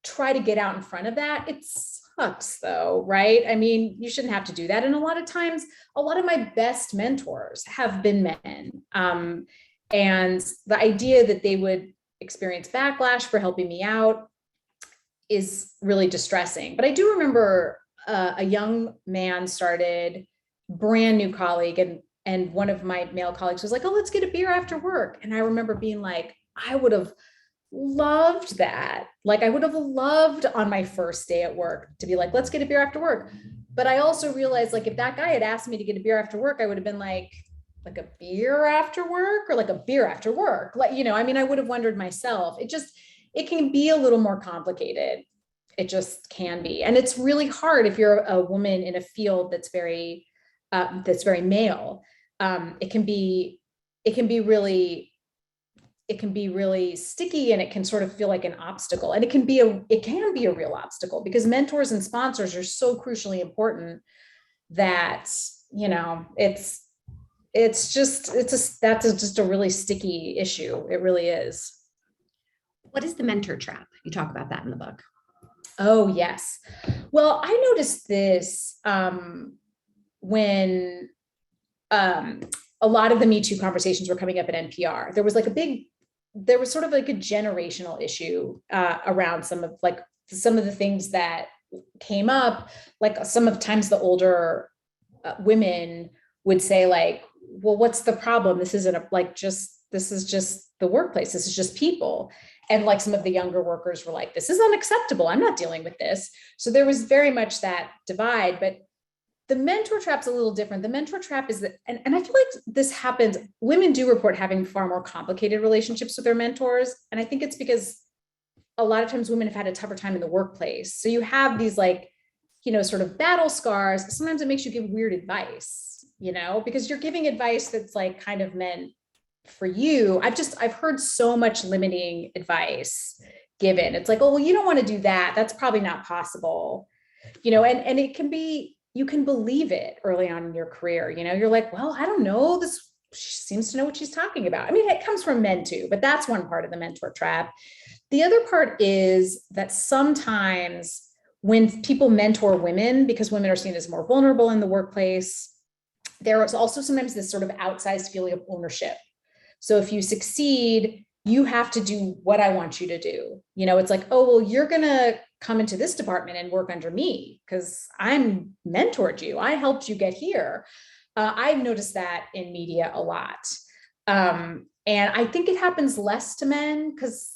try to get out in front of that. It sucks though, right? I mean, you shouldn't have to do that. And a lot of times, a lot of my best mentors have been men. And the idea that they would experience backlash for helping me out is really distressing. But I do remember a young man started, brand new colleague, and one of my male colleagues was like, oh, let's get a beer after work. And I remember being like, I would have loved that. Like, I would have loved on my first day at work to be like, let's get a beer after work. But I also realized, like, if that guy had asked me to get a beer after work, I would have been like a beer after work or like a beer after work. Like, you know, I mean, I would have wondered myself. It can be a little more complicated. It just can be. And it's really hard if you're a woman in a field that's very male. It can be really sticky, and it can sort of feel like an obstacle. And it can be a real obstacle because mentors and sponsors are so crucially important that, you know, that's just a really sticky issue. It really is. What is the mentor trap? You talk about that in the book. Oh, yes. Well, I noticed this when a lot of the Me Too conversations were coming up at NPR. There was sort of like a generational issue around some of the things that came up. Like sometimes the older women would say like, well, what's the problem? This is just the workplace. This is just people. And like some of the younger workers were like, this is unacceptable. I'm not dealing with this. So there was very much that divide, but the mentor trap's a little different. The mentor trap is that, and I feel like this happens, women do report having far more complicated relationships with their mentors. And I think it's because a lot of times women have had a tougher time in the workplace. So you have these like, you know, sort of battle scars. Sometimes it makes you give weird advice, you know, because you're giving advice that's like kind of meant for you. I've heard so much limiting advice given. It's like, oh, well, you don't want to do that. That's probably not possible, you know, and it can be, you can believe it early on in your career. You know, you're like, well, I don't know, she seems to know what she's talking about. I mean, it comes from men too, but that's one part of the mentor trap. The other part is that sometimes when people mentor women, because women are seen as more vulnerable in the workplace, there is also sometimes this sort of outsized feeling of ownership. So if you succeed, you have to do what I want you to do. It's like, oh, well, you're going to come into this department and work under me because I'm mentored you. I helped you get here. I've noticed that in media a lot. And I think it happens less to men because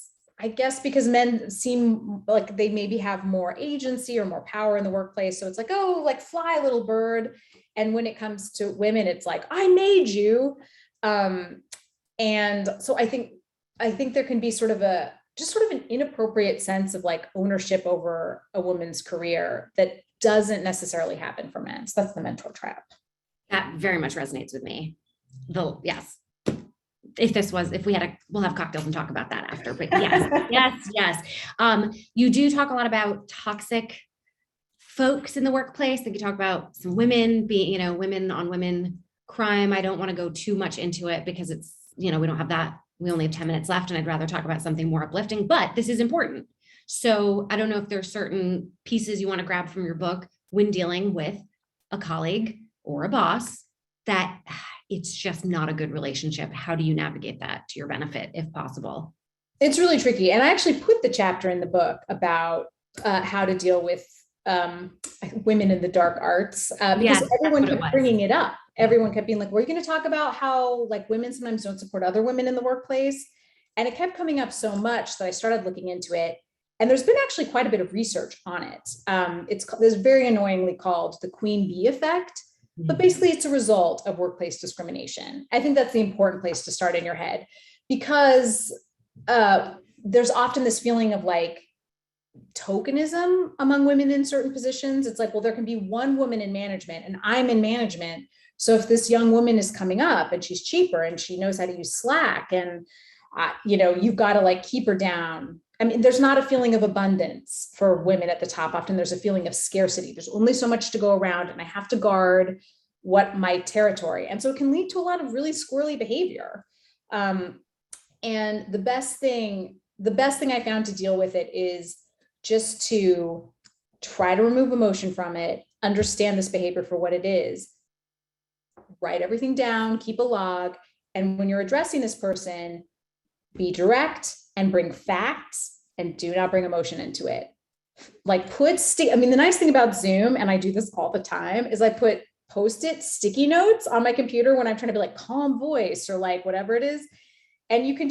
men seem like they maybe have more agency or more power in the workplace. So it's like, oh, like fly, little bird. And when it comes to women, it's like, I made you. And so I think there can be sort of an inappropriate sense of like ownership over a woman's career that doesn't necessarily happen for men. So that's the mentor trap. That very much resonates with me. Yes. We'll have cocktails and talk about that after, but yes. You do talk a lot about toxic folks in the workplace. Like you talk about some women being, women on women crime. I don't want to go too much into it because it's, we don't have that. We only have 10 minutes left and I'd rather talk about something more uplifting, but this is important. So I don't know if there's certain pieces you want to grab from your book when dealing with a colleague or a boss that it's just not a good relationship. How do you navigate that to your benefit, if possible? It's really tricky. And I actually put the chapter in the book about how to deal with women in the dark arts because everyone kept bringing it up. Everyone kept being like, we're going to talk about how like women sometimes don't support other women in the workplace. And it kept coming up so much that I started looking into it. And there's been actually quite a bit of research on it. It's very annoyingly called the Queen Bee effect. But basically it's a result of workplace discrimination. I think that's the important place to start in your head because there's often this feeling of like tokenism among women in certain positions. It's like, well, there can be one woman in management and I'm in management. So if this young woman is coming up and she's cheaper and she knows how to use Slack and, you've got to like keep her down. I mean, there's not a feeling of abundance for women at the top. Often there's a feeling of scarcity. There's only so much to go around and I have to guard what my territory. And so it can lead to a lot of really squirrely behavior. And the best thing I found to deal with it is just to try to remove emotion from it, understand this behavior for what it is, write everything down, keep a log. And when you're addressing this person, be direct and bring facts and do not bring emotion into it. Like the nice thing about Zoom, and I do this all the time, is I put Post-it sticky notes on my computer when I'm trying to be like calm voice or like whatever it is. And you can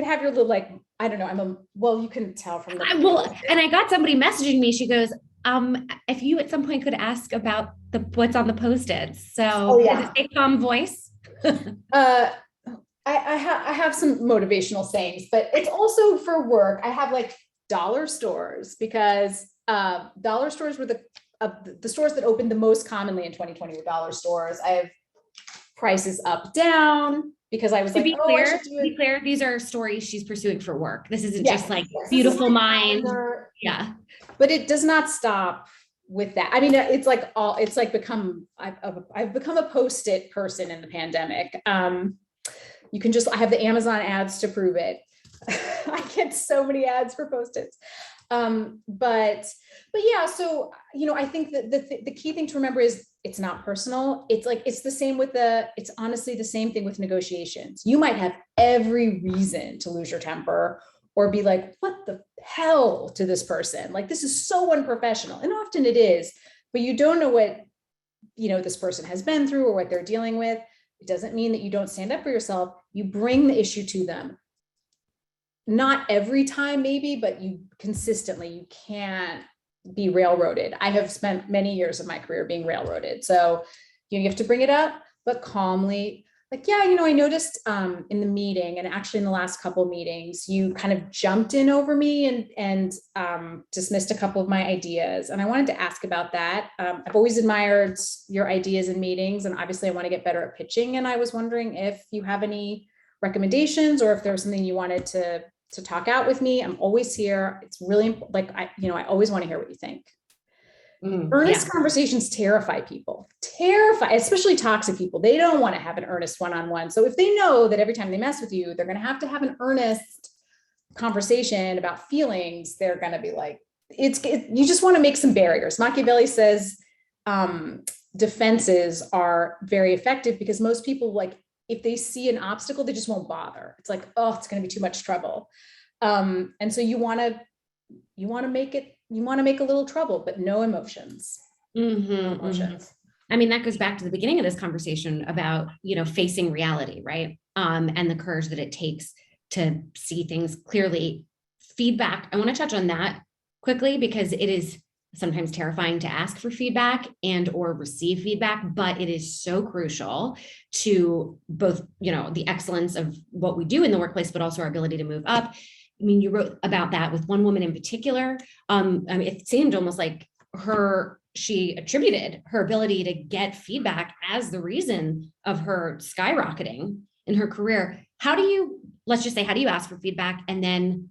have your little, like, I don't know, you can tell from the. And I got somebody messaging me. She goes, if you at some point could ask about what's on the Post-its. So does it say calm voice? I have some motivational sayings, but it's also for work. I have like dollar stores because dollar stores were the stores that opened the most commonly in 2020 were dollar stores. I have prices up, down, because I was like, I should do it. To be clear, these are stories she's pursuing for work. This isn't just like beautiful mind. Yeah. But it does not stop with that. I mean, I've become a Post-it person in the pandemic. I have the Amazon ads to prove it. I get so many ads for Post-its. But yeah, so, I think that the key thing to remember is it's not personal. It's honestly the same thing with negotiations. You might have every reason to lose your temper or be like, what the hell to this person? Like, this is so unprofessional. And often it is, but you don't know what, this person has been through or what they're dealing with. It doesn't mean that you don't stand up for yourself. You bring the issue to them. Not every time, maybe, but you can't be railroaded. I have spent many years of my career being railroaded. So you have to bring it up, but calmly. Like, I noticed in the meeting and actually in the last couple of meetings, you kind of jumped in over me and dismissed a couple of my ideas. And I wanted to ask about that. I've always admired your ideas in meetings, and obviously I want to get better at pitching. And I was wondering if you have any recommendations or if there was something you wanted to talk out with me. I'm always here. It's really I always want to hear what you think. Earnest conversations terrify people, especially toxic people. They don't want to have an earnest one-on-one. So if they know that every time they mess with you, they're going to have an earnest conversation about feelings, they're going to be like, you just want to make some barriers. Machiavelli says defenses are very effective because most people if they see an obstacle, they just won't bother. It's like, oh, it's going to be too much trouble. And so you want to make a little trouble, but no emotions. No emotions. I mean, that goes back to the beginning of this conversation about, facing reality, right? And the courage that it takes to see things clearly. Feedback, I want to touch on that quickly because it is sometimes terrifying to ask for feedback and or receive feedback, but it is so crucial to both, the excellence of what we do in the workplace, but also our ability to move up. I mean, you wrote about that with one woman in particular. I mean, it seemed almost like she attributed her ability to get feedback as the reason of her skyrocketing in her career. Let's just say, how do you ask for feedback? And then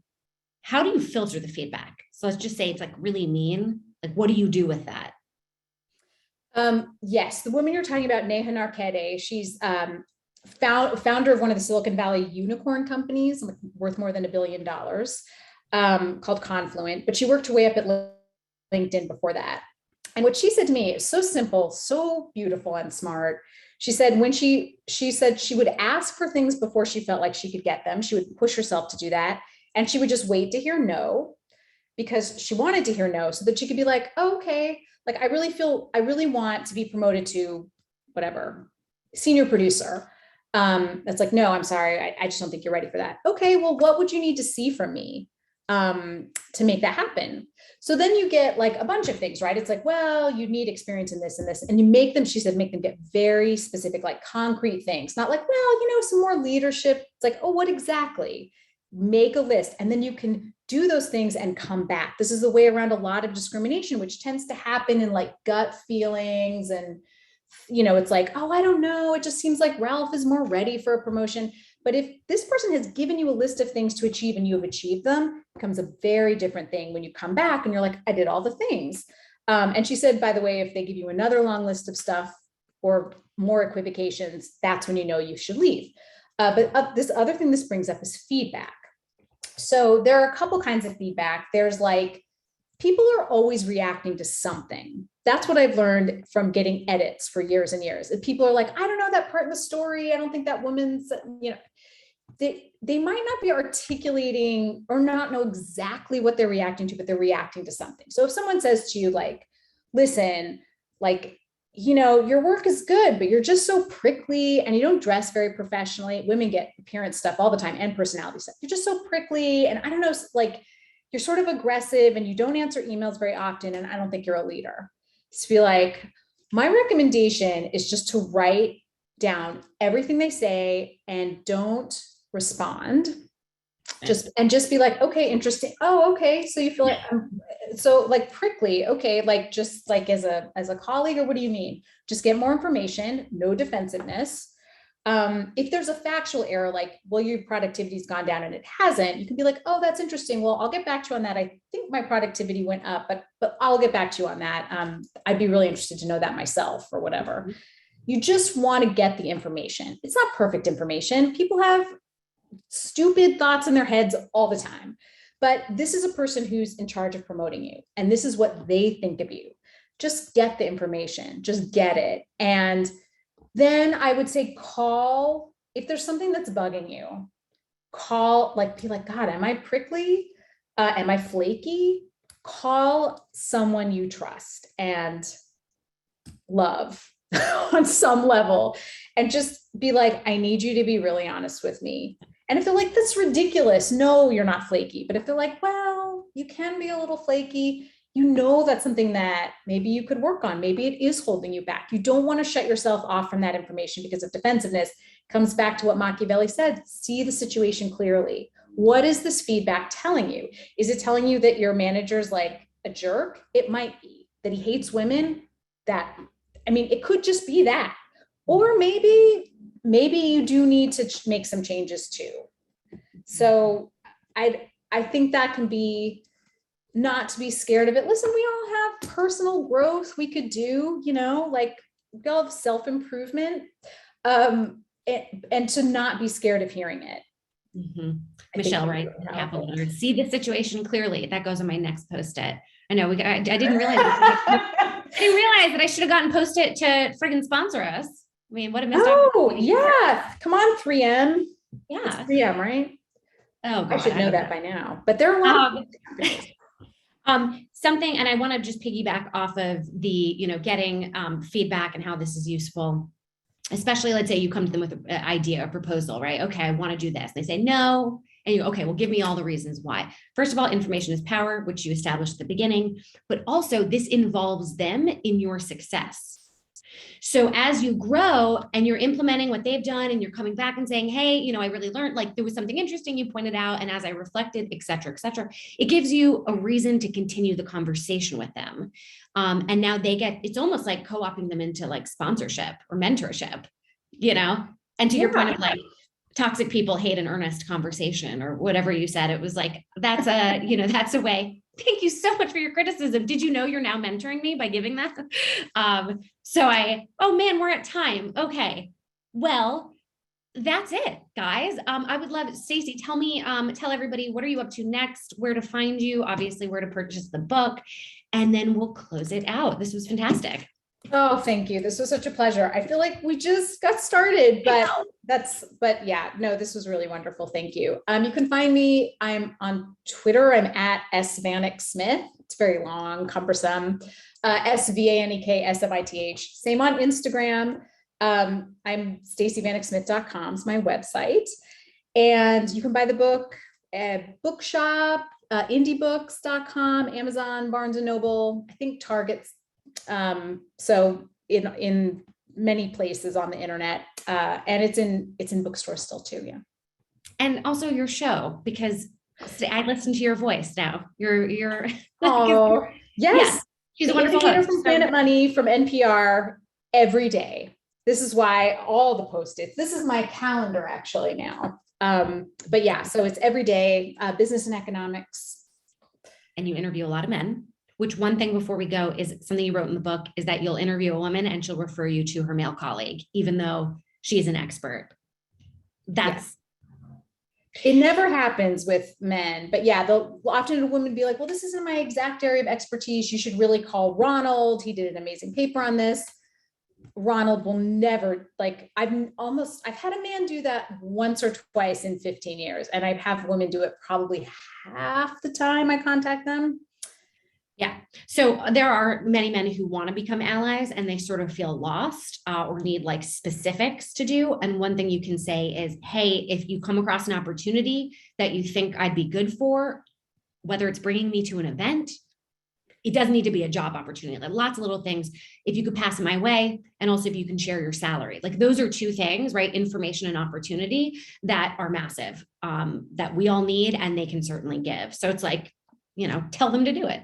how do you filter the feedback? So let's just say it's like really mean. Like, what do you do with that? Yes, the woman you're talking about, Neha Narkhede, she's founder of one of the Silicon Valley unicorn companies worth more than $1 billion, called Confluent, but she worked her way up at LinkedIn before that. And what she said to me is so simple, so beautiful and smart. She said when she said she would ask for things before she felt like she could get them. She would push herself to do that. And she would just wait to hear no, because she wanted to hear no so that she could be like, oh, okay, like I really want to be promoted to whatever, senior producer. That's like, no, I'm sorry. I just don't think you're ready for that. Okay, well, what would you need to see from me to make that happen? So then you get like a bunch of things, right? It's like, well, you need experience in this and this, and you make them, she said, make them get very specific, like concrete things, not like, well, some more leadership. It's like, oh, what exactly? Make a list, and then you can do those things and come back. This is the way around a lot of discrimination, which tends to happen in like gut feelings. And, it's like, oh, I don't know. It just seems like Ralph is more ready for a promotion. But if this person has given you a list of things to achieve and you have achieved them, it becomes a very different thing when you come back and you're like, I did all the things. And she said, by the way, if they give you another long list of stuff or more equivocations, that's when you know you should leave. But this other thing this brings up is feedback. So there are a couple kinds of feedback. There's like, people are always reacting to something. That's what I've learned from getting edits for years and years. And people are like, I don't know that part in the story. I don't think that woman's, they might not be articulating or not know exactly what they're reacting to, but they're reacting to something. So if someone says to you, like, listen, like, your work is good, but you're just so prickly and you don't dress very professionally. Women get appearance stuff all the time and personality stuff. You're just so prickly. And I don't know, like you're sort of aggressive and you don't answer emails very often. And I don't think you're a leader. Just be like, my recommendation is just to write down everything they say and don't respond. Just be like, okay, interesting. Oh, okay. So you feel like so like prickly. Okay. Like just like as a colleague, or what do you mean? Just get more information, no defensiveness. If there's a factual error, like, well, your productivity's gone down and it hasn't, you can be like, oh, that's interesting. Well, I'll get back to you on that. I think my productivity went up, but I'll get back to you on that. I'd be really interested to know that myself or whatever. Mm-hmm. You just want to get the information. It's not perfect information. People have stupid thoughts in their heads all the time, but this is a person who's in charge of promoting you. And this is what they think of you. Just get the information, just get it. And then I would say call, if there's something that's bugging you, call, like, be like, God, am I prickly? Am I flaky? Call someone you trust and love on some level and just be like, I need you to be really honest with me. And if they're like, that's ridiculous, no, you're not flaky. But if they're like, well, you can be a little flaky, that's something that maybe you could work on. Maybe it is holding you back. You don't want to shut yourself off from that information because of defensiveness. Comes back to what Machiavelli said, see the situation clearly. What is this feedback telling you? Is it telling you that your manager's like a jerk? It might be. That he hates women? It could just be that. Or maybe you do need to make some changes too. So I think that can be, not to be scared of it. Listen, we all have personal growth we could do, like we all have self-improvement, and to not be scared of hearing it. Mm-hmm. Michelle, right? See the situation clearly. That goes on my next Post-it. I know I didn't realize that I should have gotten Post-it to friggin' sponsor us. mean, what a missed Oh, opportunity. yeah. Come on, 3M. Yeah. It's 3M, right? Oh, God, I should know that by now, but there are a lot of companies. Something, and I want to just piggyback off of the, getting feedback and how this is useful, especially let's say you come to them with an idea, a proposal, right? Okay, I want to do this. They say no. And you go, okay, well, give me all the reasons why. First of all, information is power, which you established at the beginning, but also this involves them in your success. So as you grow and you're implementing what they've done and you're coming back and saying, hey, I really learned, like there was something interesting you pointed out. And as I reflected, et cetera, it gives you a reason to continue the conversation with them. And now it's almost like co-opting them into like sponsorship or mentorship, and to your point of like, toxic people hate an earnest conversation or whatever you said. It was like, that's a way. Thank you so much for your criticism. Did you know you're now mentoring me by giving that? Oh man, we're at time. Okay. Well, that's it, guys. I would love, Stacey, tell everybody, what are you up to next? Where to find you? Obviously, where to purchase the book, and then we'll close it out. This was fantastic. Oh, thank you. This was such a pleasure. I feel like we just got started, but yeah, no, this was really wonderful. Thank you. You can find me. I'm on Twitter. I'm at Vanek Smith. It's very long, cumbersome. SVANEK Same on Instagram. I'm staceyvaneksmith.com is my website. And you can buy the book at Bookshop, indiebooks.com, Amazon, Barnes and Noble, I think Target's. So in many places on the internet, and it's in bookstores still too. Yeah. And also your show, because I listen to your voice now. You're oh yes. She's the a wonderful indicator host. from Planet Money from NPR every day. This is why all the post-its, this is my calendar actually now. But yeah, so it's every day, business and economics. And you interview a lot of men. Which one thing before we go is something you wrote in the book is that you'll interview a woman and she'll refer you to her male colleague, even though she's an expert. It never happens with men, but yeah, often a woman be like, well, this isn't my exact area of expertise. You should really call Ronald. He did an amazing paper on this. Ronald will never, like, I've had a man do that once or twice in 15 years. And I have women do it probably half the time I contact them. Yeah. So there are many men who want to become allies and they sort of feel lost or need like specifics to do. And one thing you can say is, hey, if you come across an opportunity that you think I'd be good for, whether it's bringing me to an event, it doesn't need to be a job opportunity, like lots of little things. If you could pass it my way, and also if you can share your salary, like those are two things, right? Information and opportunity that are massive, that we all need and they can certainly give. So it's like, tell them to do it.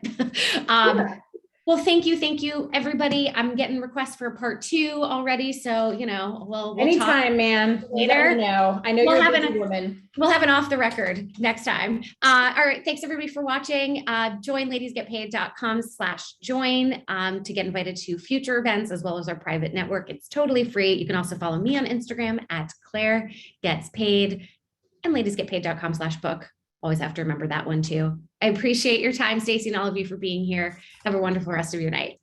Well, thank you, everybody. I'm getting requests for part 2 already. So, we'll anytime, talk man. Later. I know you're a busy woman. We'll have an off the record next time. All right. Thanks everybody for watching. Join ladiesgetpaid.com/join to get invited to future events as well as our private network. It's totally free. You can also follow me on Instagram at Claire Gets Paid and ladiesgetpaid.com/book. Always have to remember that one too. I appreciate your time, Stacey, and all of you for being here. Have a wonderful rest of your night.